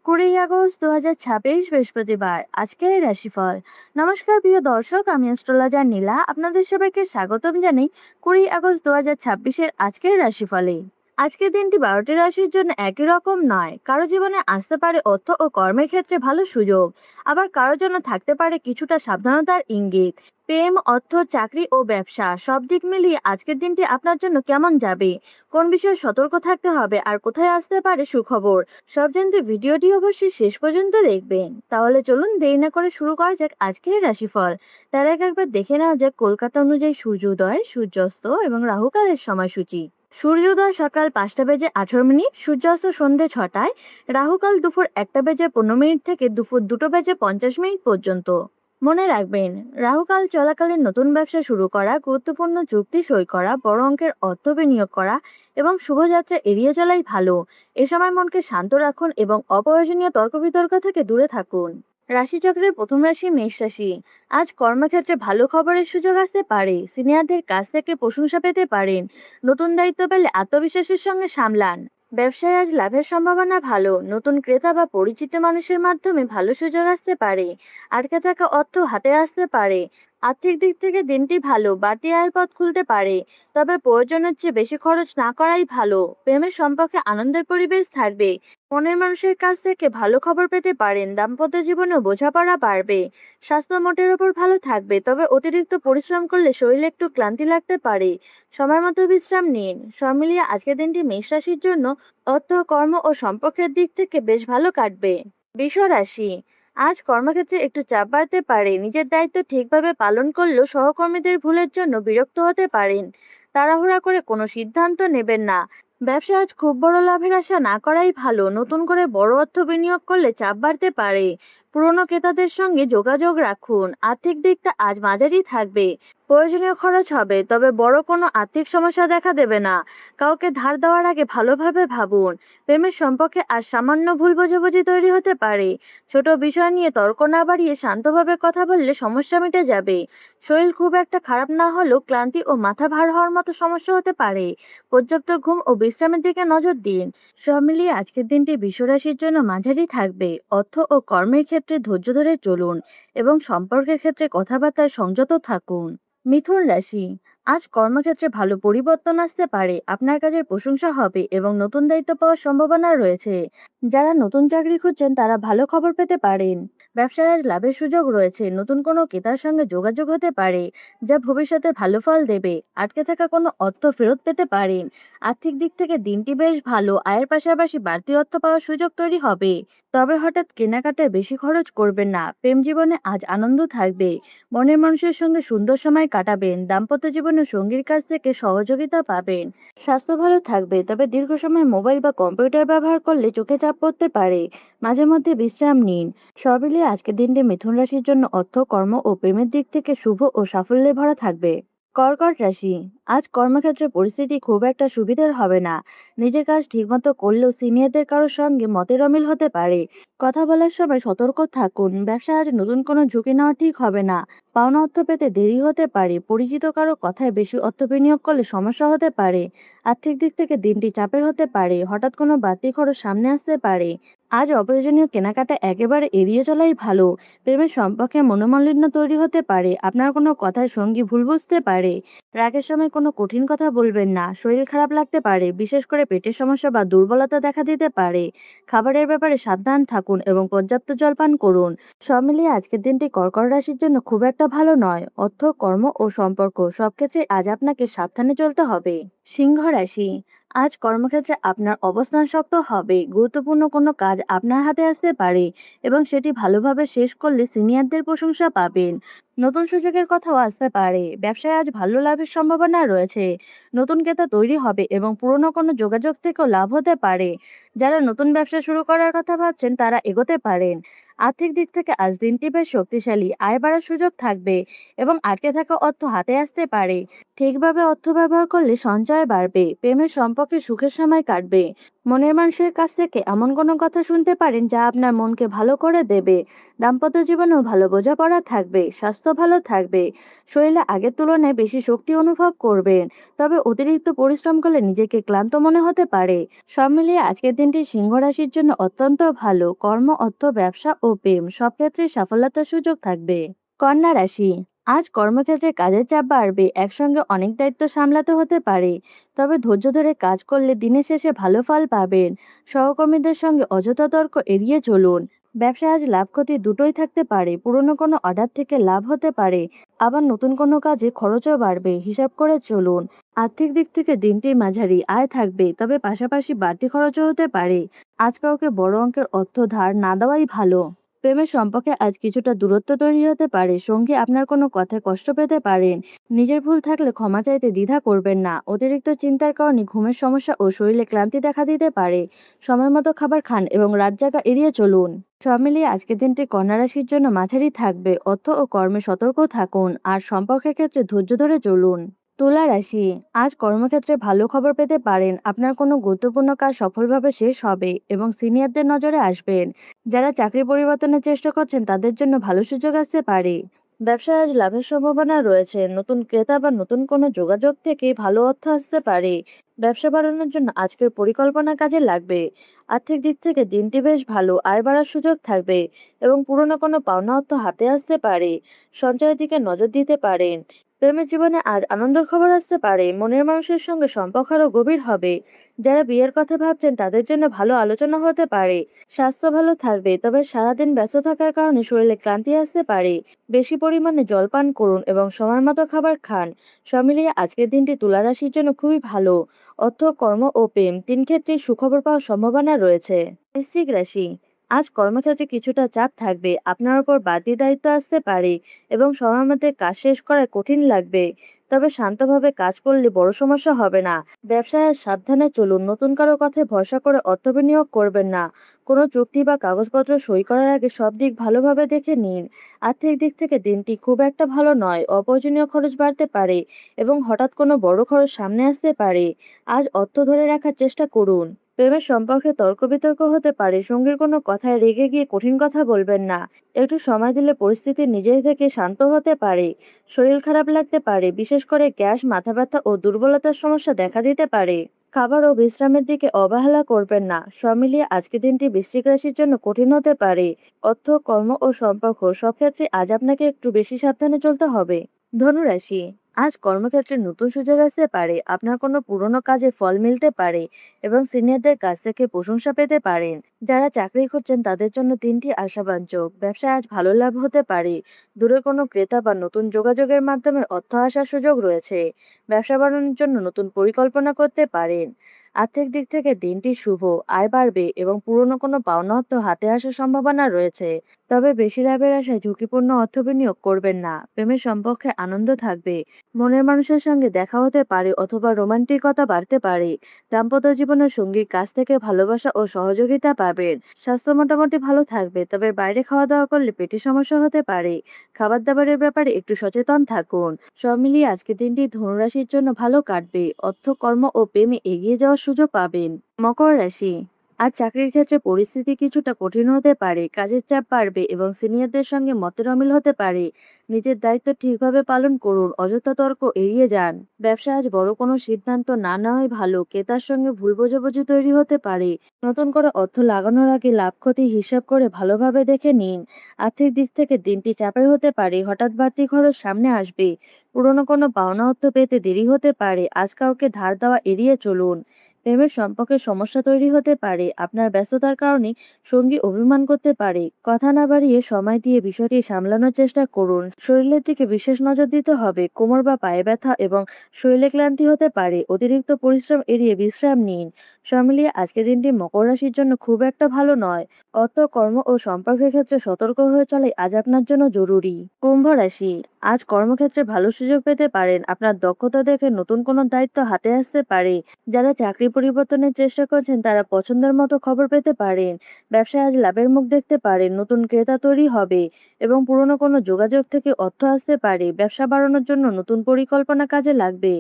20 August 2026 বৃহস্পতিবার। আজকের রাশিফল। নমস্কার প্রিয় দর্শক, আমি অ্যাস্ট্রোলজার নীলা। আপনাদের সবাইকে স্বাগতম জানাই 20 আগস্ট 2026-এর আজকের রাশিফলে। আজকের দিনটি 12টি রাশির জন্য একই রকম নয়। কারো জীবনে আসতে পারে অর্থ ও কর্মের ক্ষেত্রে ভালো সুযোগ, আবার কারোর জন্য থাকতে পারে কিছুটা সাবধানতার ইঙ্গিত। প্রেম, অর্থ, চাকরি ও ব্যবসা সব দিক মিলিয়ে আজকের দিনটি আপনার জন্য কেমন যাবে, কোন বিষয়ে সতর্ক থাকতে হবে আর কোথায় আসতে পারে সুখবর, সব জানতে ভিডিওটি অবশ্যই শেষ পর্যন্ত দেখবেন। তাহলে চলুন দেরি না করে শুরু করা যাক আজকের রাশিফল। তার আগে একবার দেখে নেওয়া যাক কলকাতা অনুযায়ী সূর্যোদয়, সূর্যাস্ত এবং রাহুকালের সময়সূচি। সূর্যোদয় সকাল 5টা বেজে 18 মিনিট, সূর্যাস্ত সন্ধে 6টায়, রাহুকাল দুপুর 1টা বেজে 15 মিনিট থেকে দুপুর 2টা বেজে 50 মিনিট পর্যন্ত। মনে রাখবেন, রাহুকাল চলাকালীন নতুন ব্যবসা শুরু করা, গুরুত্বপূর্ণ চুক্তি সই করা, বড় অঙ্কের অর্থ বিনিয়োগ করা এবং শুভযাত্রা এড়িয়ে চলাই ভালো। এ সময় মনকে শান্ত রাখুন এবং অপ্রয়োজনীয় তর্ক বিতর্ক থেকে দূরে থাকুন। রাশিচক্রের প্রথম রাশি মেষ রাশি। আজ কর্মক্ষেত্রে ভালো খবরের সুযোগ আসতে পারে। সিনিয়রদের কাছ থেকে প্রশংসা পেতে পারেন। নতুন দায়িত্ব পেলে আত্মবিশ্বাসের সঙ্গে সামলান। ব্যবসায় আজ লাভের সম্ভাবনা ভালো। নতুন ক্রেতা বা পরিচিত মানুষের মাধ্যমে ভালো সুযোগ আসতে পারে। আটকে থাকা অর্থ হাতে আসতে পারে। আর্থিক দিক থেকে দিনটি ভালো, বাড়তি আয়ের পথ খুলতে পারে। তবে প্রয়োজনের চেয়ে বেশি খরচ না করাই ভালো। প্রেমের সম্পর্কে আনন্দের পরিবেশ থাকবে। মনের মানুষের কাছ থেকে ভালো খবর পেতে পারেন। দাম্পত্য জীবনেও বোঝাপড়া বাড়বে। স্বাস্থ্য মোটের ওপর ভালো থাকবে, তবে অতিরিক্ত পরিশ্রম করলে শরীরে একটু ক্লান্তি লাগতে পারে। সময় মতো বিশ্রাম নিন। সব মিলিয়ে আজকের দিনটি মেষ রাশির জন্য অর্থ, কর্ম ও সম্পর্কের দিক থেকে বেশ ভালো কাটবে। বৃষ রাশি। আজ কর্মক্ষেত্রে একটু চাপ বাড়তে পারে। নিজের দায়িত্ব ঠিকভাবে পালন করলেও সহকর্মীদের ভুলের জন্য বিরক্ত হতে পারেন। তাড়াহুড়া করে কোনো সিদ্ধান্ত নেবেন না। ব্যবসায় আজ খুব বড় লাভের আশা না করাই ভালো। নতুন করে বড় অর্থ বিনিয়োগ করলে চাপ বাড়তে পারে। পুরনো ক্রেতাদের সঙ্গে যোগাযোগ রাখুন। আর্থিক দিকটা আজ মাঝারি থাকবে। প্রয়োজনীয় খরচ হবে, তবে বড় কোনো আর্থিক সমস্যা দেখা দেবে না। কাউকে ধার দেওয়ার আগে ভালোভাবে ভাবুন। প্রেমের সম্পর্কে আজ সামান্য ভুল বোঝাবুঝি তৈরি হতে পারে। ছোট বিষয় নিয়ে তর্ক না বাড়িয়ে শান্তভাবে কথা বললে সমস্যা মিটে যাবে। শরীর খুব একটা খারাপ না হলেও ক্লান্তি ও মাথা ভার হওয়ার মতো সমস্যা হতে পারে। পর্যাপ্ত ঘুম ও বিশ্রামের দিকে নজর দিন। সব মিলিয়ে আজকের দিনটি বৃষ রাশির জন্য মাঝারি থাকবে। অর্থ ও কর্মের ক্ষেত্রে ধৈর্য ধরে চলুন এবং সম্পর্কের ক্ষেত্রে কথাবার্তায় সংযত থাকুন। মিথুন রাশি। আজ কর্মক্ষেত্রে ভালো পরিবর্তন আসতে পারে। আপনার কাজের প্রশংসা হবে এবং নতুন দায়িত্ব পাওয়ার সম্ভাবনা রয়েছে। যারা নতুন চাকরি খুঁজছেন তারা ভালো খবর পেতে পারেন। ব্যবসায় আজ লাভের সুযোগ রয়েছে। নতুন কোনো ক্রেতার সঙ্গে যোগাযোগ হতে পারে, যা ভবিষ্যতে ভালো ফল দেবে। আটকে থাকা কোনো অর্থ ফেরত পেতে পারেন। আর্থিক দিক থেকে দিনটি বেশ ভালো। আয়ের পাশাপাশি বাড়তি অর্থ পাওয়ার সুযোগ তৈরি হবে। তবে হঠাৎ কেনাকাটায় বেশি খরচ করবেন না। প্রেম জীবনে আজ আনন্দ থাকবে। মনের মানুষের সঙ্গে সুন্দর সময় কাটাবেন। দাম্পত্য জীবনে সঙ্গীর কাছ থেকে সহযোগিতা পাবেন। স্বাস্থ্য ভালো থাকবে, তবে দীর্ঘ সময় মোবাইল বা কম্পিউটার ব্যবহার করলে চোখে চাপ পড়তে পারে। মাঝে মধ্যে বিশ্রাম নিন। সব মিলিয়ে আজকের দিনটি মিথুন রাশির জন্য অর্থ, কর্ম ও প্রেমের দিক থেকে শুভ ও সাফল্যে ভরা থাকবে। কর্কট রাশি। আজ কর্মক্ষেত্রে পরিস্থিতি খুব একটা সুবিধার হবে না। নিজের কাজ ঠিকমতো করলেও সিনিয়রদের কারোর সঙ্গে মতের অমিল হতে পারে। কথা বলার সময় সতর্ক থাকুন। ব্যবসায় আজ নতুন কোনো ঝুঁকি নেওয়া ঠিক হবে না। পাওনা অর্থ পেতে দেরি হতে পারে। পরিচিত কারো কথায় বেশি অর্থ বিনিয়োগ করলে সমস্যা হতে পারে। আর্থিক দিক থেকে দিনটি চাপের হতে পারে। হঠাৎ কোনো বাড়তি খরচ সামনে আসতে পারে। আজ অপ্রয়োজনীয় কেনাকাটা একেবারে এড়িয়ে চলাই ভালো। প্রেমের সম্পর্কে মনোমালিন্য তৈরি হতে পারে। আপনার কোনো কথায় সঙ্গী ভুল বুঝতে পারে। রাগের সময় কোনো কঠিন কথা বলবেন না। শরীর খারাপ লাগতে পারে, বিশেষ করে পেটের সমস্যা বা দুর্বলতা দেখা দিতে পারে। খাবারের ব্যাপারে সাবধান থাকুন এবং পর্যাপ্ত জল পান করুন। সব মিলিয়ে আজকের দিনটি কর্কট রাশির জন্য খুব একটা ভালো নয়। অর্থ, কর্ম ও সম্পর্ক সব ক্ষেত্রে আজ আপনাকে সাবধানে চলতে হবে। সিংহ রাশি। আজ কর্মক্ষেত্রে আপনার অবস্থান শক্ত হবে। গুরুত্বপূর্ণ কোনো কাজ আপনার হাতে আসতে পারে এবং সেটি ভালোভাবে শেষ করলে সিনিয়রদের প্রশংসা পাবেন। নতুন সুযোগের কথাও আসতে পারে। ব্যবসায় আজ ভালো লাভের সম্ভাবনা রয়েছে। নতুন ক্রেতা তৈরি হবে এবং পুরনো কোনো যোগাযোগ থেকেও লাভ হতে পারে। যারা নতুন ব্যবসা শুরু করার কথা ভাবছেন তারা এগোতে পারেন। আর্থিক দিক থেকে আজ দিনটি বেশ শক্তিশালী। আয় বাড়ার সুযোগ থাকবে এবং আটকে থাকা অর্থ হাতে আসতে পারে। ঠিকভাবে অর্থ ব্যবহার করলে সঞ্চয় বাড়বে। প্রেমের সম্পর্কে সুখের সময় কাটবে। মনের মানুষের কাছ থেকে এমন কোনো কথা শুনতে পারেন যা আপনার মনকে ভালো করে দেবে। দাম্পত্য জীবনেও ভালো বোঝাপড়া থাকবে, স্বাস্থ্য ভালো থাকবে, শরীরে আগের তুলনায় বেশি শক্তি অনুভব করবেন। তবে অতিরিক্ত পরিশ্রম করলে নিজেকে ক্লান্ত মনে হতে পারে। সব মিলিয়ে আজকের দিনটি সিংহ রাশির জন্য অত্যন্ত ভালো। কর্ম, অর্থ, ব্যবসা ও প্রেম সব ক্ষেত্রে সফলতার সুযোগ থাকবে। কন্যা রাশি, আজ কর্মক্ষেত্রে কাজের চাপ বাড়বে, একসঙ্গে অনেক দায়িত্ব সামলাতে হতে পারে। তবে ধৈর্য ধরে কাজ করলে দিনের শেষে ভালো ফল পাবেন। সহকর্মীদের সঙ্গে অযথা তর্ক এড়িয়ে চলুন। ব্যবসায় আজ লাভ ক্ষতি দুটোই থাকতে পারে। পুরনো কোনো অর্ডার থেকে লাভ হতে পারে, আবার নতুন কোনো কাজে খরচও বাড়বে, হিসাব করে চলুন। আর্থিক দিক থেকে দিনটি মাঝারি আয় থাকবে, তবে পাশাপাশি বাড়তি খরচও হতে পারে। আজ কাউকে বড় অঙ্কের অর্থ ধার না দেওয়াই ভালো। প্রেমের সম্পর্কে আজ কিছুটা দূরত্ব তৈরি হতে পারে, সঙ্গী আপনার কোনো কথায় কষ্ট পেতে পারেন। নিজের ভুল থাকলে ক্ষমা চাইতে দ্বিধা করবেন না। অতিরিক্ত চিন্তার কারণে ঘুমের সমস্যা ও শরীরে ক্লান্তি দেখা দিতে পারে। সময় মতো খাবার খান এবং রাত জাগা এড়িয়ে চলুন। সব মিলিয়ে আজকের দিনটি কন্যা রাশির জন্য মাঝারি থাকবে। অর্থ ও কর্মে সতর্ক থাকুন আর সম্পর্কের ক্ষেত্রে ধৈর্য ধরে চলুন। তুলা রাশি, আজ কর্মক্ষেত্রে ভালো খবর পেতে পারেন। আপনার কোনো গুরুত্বপূর্ণ কাজ সফলভাবে শেষ হবে এবং সিনিয়রদের নজরে আসবেন। যারা চাকরি পরিবর্তনের চেষ্টা করছেন তাদের জন্য ভালো সুযোগ আসতে পারে। ব্যবসায় আজ লাভের সম্ভাবনা রয়েছে। নতুন ক্রেতা বা নতুন কোনো যোগাযোগ থেকে ভালো অর্থ আসতে পারে। ব্যবসা বাড়ানোর জন্য আজকের পরিকল্পনা কাজে লাগবে। আর্থিক দিক থেকে দিনটি বেশ ভালো, আয় বাড়ার সুযোগ থাকবে এবং পুরনো কোনো পাওনা অর্থ হাতে আসতে পারে। সঞ্চয়ের দিকে নজর দিতে পারেন। প্রেমের জীবনে আজ আনন্দের খবর আসতে পারে। মনের মানুষের সঙ্গে সম্পর্ক আরও গভীর হবে। যারা বিয়ের কথা ভাবছেন তাদের জন্য ভালো আলোচনা হতে পারে। স্বাস্থ্য ভালো থাকবে, তবে সারাদিন ব্যস্ত থাকার কারণে শরীরে ক্লান্তি আসতে পারে। বেশি পরিমাণে জল পান করুন এবং সময় মতো খাবার খান। সব মিলিয়ে আজকের দিনটি তুলা রাশির জন্য খুবই ভালো। অর্থ, কর্ম ও প্রেম তিন ক্ষেত্রেই সুখবর পাওয়ার সম্ভাবনা রয়েছে। বৃশ্চিক রাশি, আজ কর্মক্ষেত্রে কিছুটা চাপ থাকবে। আপনার উপর বাড়তি দায়িত্ব আসতে পারে এবং সময় মধ্যে কাজ শেষ করা কঠিন লাগবে। তবে শান্তভাবে কাজ করলে বড় সমস্যা হবে না। ব্যবসায় আজ সাবধানে চলুন। নতুন কারো কথায় ভরসা করে অর্থ বিনিয়োগ করবেন না। কোনো চুক্তি বা কাগজপত্র সই করার আগে সব দিক ভালোভাবে দেখে নিন। আর্থিক দিক থেকে দিনটি খুব একটা ভালো নয়। অপ্রয়োজনীয় খরচ বাড়তে পারে এবং হঠাৎ কোনো বড় খরচ সামনে আসতে পারে। আজ অর্থ ধরে রাখার চেষ্টা করুন। প্রেমের সম্পর্কে তর্ক বিতর্ক হতে পারে। সঙ্গীর কোনো কথায় রেগে গিয়ে কঠিন কথা বলবেন না। একটু সময় দিলে পরিস্থিতি নিজে থেকে শান্ত হতে পারে। শরীর খারাপ লাগতে পারে, বিশেষ করে গ্যাস, মাথা ব্যথা ও দুর্বলতার সমস্যা দেখা দিতে পারে। খাবার ও বিশ্রামের দিকে অবহেলা করবেন না। সব মিলিয়ে আজকের দিনটি বৃশ্চিক রাশির জন্য কঠিন হতে পারে। অর্থ, কর্ম ও সম্পর্ক সব ক্ষেত্রে আজ আপনাকে একটু বেশি সাবধানে চলতে হবে। ধনুরাশি, আজ কর্মক্ষেত্রে নতুন সুযোগ আসতে পারে। আপনার কোনো পুরনো কাজে ফল মিলতে পারে এবং সিনিয়রদের কাছ থেকে প্রশংসা পেতে পারেন। যারা চাকরি করছেন তাদের জন্য দিনটি আশাব্যঞ্জক। ব্যবসায় আজ ভালো লাভ হতে পারে। দূরের কোনো ক্রেতা বা নতুন যোগাযোগের মাধ্যমে অর্থ আসার সুযোগ রয়েছে। ব্যবসা বাড়ানোর জন্য নতুন পরিকল্পনা করতে পারেন। আর্থিক দিক থেকে দিনটি শুভ, আয় বাড়বে এবং পুরনো কোনো পাওনা অর্থ হাতে আসার সম্ভাবনা রয়েছে। তবে বেশি লাভের আশায় ঝুঁকিপূর্ণ অর্থ বিনিয়োগ করবেন না। প্রেমের সম্পর্কে আনন্দ থাকবে। মনের মানুষের সঙ্গে দেখা হতে পারে অথবা রোমান্টিকতা বাড়তে পারে। দাম্পত্য জীবনের সঙ্গীর কাছ থেকে ভালোবাসা ও সহযোগিতা পাবেন। স্বাস্থ্য মোটামুটি ভালো থাকবে, তবে বাইরে খাওয়া দাওয়া করলে পেটের সমস্যা হতে পারে। খাবার দাবারের ব্যাপারে একটু সচেতন থাকুন। সব মিলিয়ে আজকের দিনটি ধনুরাশির জন্য ভালো কাটবে। অর্থ, কর্ম ও প্রেমে এগিয়ে যাওয়ার সুযোগ পাবেন। মকর রাশি, আজ চাকরির ক্ষেত্রে পরিস্থিতি কিছুটা কঠিন হতে পারে। কাজের চাপ বাড়বে এবং সিনিয়রদের সঙ্গে মতের অমিল হতে পারে। নিজের দায়িত্ব ঠিকভাবে পালন করুন, অযথা তর্ক এড়িয়ে যান। ব্যবসায় আজ বড় কোনো সিদ্ধান্ত না নেওয়াই ভালো। ক্রেতার সঙ্গে ভুল বোঝাবুঝি তৈরি হতে পারে। নতুন করে অর্থ লাগানোর আগে লাভ ক্ষতি হিসাব করে ভালোভাবে দেখে নিন। আর্থিক দিক থেকে দিনটি চাপের হতে পারে। হঠাৎ বাড়তি খরচ সামনে আসবে। পুরনো কোনো পাওনা অর্থ পেতে দেরি হতে পারে। আজ কাউকে ধার দেওয়া এড়িয়ে চলুন। প্রেমের সম্পর্কে সমস্যা তৈরি হতে পারে। আপনার ব্যস্ততার কারণে সঙ্গী অভিমান করতে পারে। কথা না বাড়িয়ে সময় দিয়ে বিষয়টি সামলানোর চেষ্টা করুন। শরীরের দিকে বিশেষ নজর দিতে হবে। কোমর বা পায়ে ব্যথা এবং শরীরে ক্লান্তি হতে পারে। অতিরিক্ত পরিশ্রম এড়িয়ে বিশ্রাম নিন। সব মিলিয়ে আজকের দিনটি মকর রাশির জন্য খুব একটা ভালো নয়। অর্থ, কর্ম ও সম্পর্কের ক্ষেত্রে সতর্ক হয়ে চলাই আজ আপনার জন্য জরুরি। কুম্ভ রাশি, আজ কর্মক্ষেত্রে ভালো সুযোগ পেতে পারেন। আপনার দক্ষতা দেখে নতুন কোনো দায়িত্ব হাতে আসতে পারে। যারা চাকরি পরিবর্তনের চেষ্টা করছেন তারা পছন্দের মতো খবর পেতে পারেন। ব্যবসায় আজ লাভের মুখ দেখতে পারেন। নতুন ক্রেতা তৈরি হবে এবং পুরনো কোনো যোগাযোগ থেকে অর্থ আসতে পারে। ব্যবসা বাড়ানোর জন্য নতুন পরিকল্পনা কাজে লাগবে।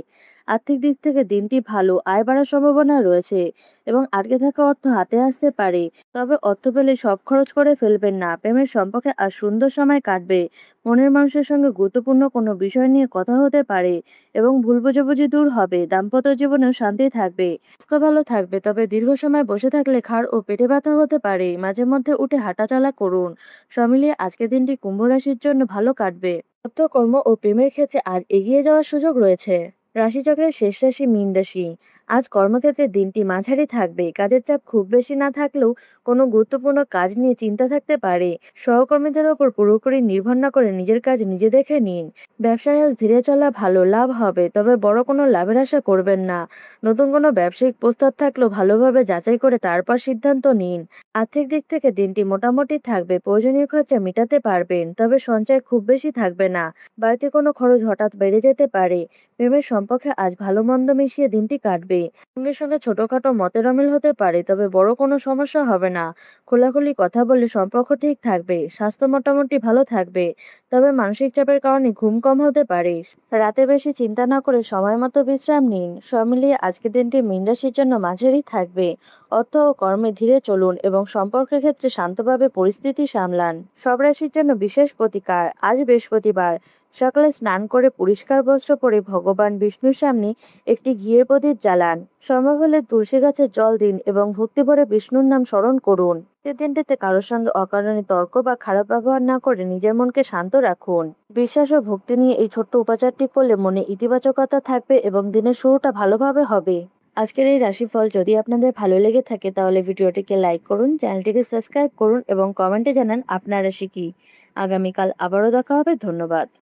আর্থিক দিক থেকে দিনটি ভালো, আয় বাড়ার সম্ভাবনা রয়েছে এবং আটকে থাকা অর্থ হাতে আসতে পারে। তবে অর্থ পেলে সব খরচ করে ফেলবেন না। প্রেমের সম্পর্কে আর সুন্দর সময় কাটবে। মনের মানুষের সঙ্গে গুরুত্বপূর্ণ কোনো বিষয় নিয়ে কথা হতে পারে এবং ভুল বোঝাবুঝি দূর হবে। দাম্পত্য জীবনেও শান্তি থাকবে, স্বাস্থ্য ভালো থাকবে। তবে দীর্ঘ সময় বসে থাকলে ঘাড় ও পেটে ব্যথা হতে পারে। মাঝে মধ্যে উঠে হাঁটাচলা করুন। সব মিলিয়ে আজকের দিনটি কুম্ভ রাশির জন্য ভালো কাটবে। কর্ম ও প্রেমের ক্ষেত্রে আজ এগিয়ে যাওয়ার সুযোগ রয়েছে। রাশিচক্রের শেষ রাশি মীন রাশি। আজ কর্মক্ষেত্রে দিনটি মাঝারি থাকবে। কাজের চাপ খুব বেশি না থাকলেও কোনো গুরুত্বপূর্ণ কাজ নিয়ে চিন্তা থাকতে পারে। সহকর্মীদের ওপর পুরোপুরি নির্ভর না করে নিজের কাজ নিজে দেখে নিন। ব্যবসায় আজ ধীরে চলা ভালো, লাভ হবে, তবে বড় কোনো লাভের আশা করবেন না। নতুন কোনো ব্যবসায়িক প্রস্তাব থাকলেও ভালোভাবে যাচাই করে তারপর সিদ্ধান্ত নিন। আর্থিক দিক থেকে দিনটি মোটামুটি থাকবে। প্রয়োজনীয় খরচা মেটাতে পারবেন, তবে সঞ্চয় খুব বেশি থাকবে না। বাড়িতে কোনো খরচ হঠাৎ বেড়ে যেতে পারে। প্রেমের সম্পর্কে আজ ভালো মন্দ মিশিয়ে দিনটি কাটবে। সঙ্গে সঙ্গে ছোটখাটো মতের অমিল হতে পারে, তবে বড় কোনো সমস্যা হবে না। খোলাখুলি কথা বললে সম্পর্ক ঠিক থাকবে। স্বাস্থ্য মোটামুটি ভালো থাকবে, তবে মানসিক চাপের কারণে ঘুম কম হতে পারে। রাতে বেশি চিন্তা না করে সময় মতো বিশ্রাম নিন। সব মিলিয়ে আজকের দিনটি মীন রাশির জন্য মাঝারি থাকবে। অর্থ ও কর্মে ধীরে চলুন এবং সম্পর্কের ক্ষেত্রে শান্তভাবে পরিস্থিতি সামলান। সব রাশির জন্য বিশেষ প্রতিকার। আজ বৃহস্পতিবার, সকালে স্নান করে পরিষ্কার বস্ত্র পরে ভগবান বিষ্ণুর সামনে একটি ঘিয়ের প্রদীপ জ্বালান। সম্ভব হলে তুলসী গাছে জল দিন এবং ভক্তি ভরে বিষ্ণুর নাম স্মরণ করুন। এই দিনটিতে কারোর সঙ্গে অকারণে তর্ক বা খারাপ ব্যবহার না করে নিজের মনকে শান্ত রাখুন। বিশ্বাস ও ভক্তি নিয়ে এই ছোট্ট উপাচারটি করলে মনে ইতিবাচকতা থাকবে এবং দিনের শুরুটা ভালোভাবে হবে। আজকের এই রাশিফল যদি আপনাদের ভালো লেগে থাকে তাহলে ভিডিওটিকে লাইক করুন, চ্যানেলটিকে সাবস্ক্রাইব করুন এবং কমেন্টে জানান আপনার রাশি কি। আগামীকাল আবারও দেখা হবে। ধন্যবাদ।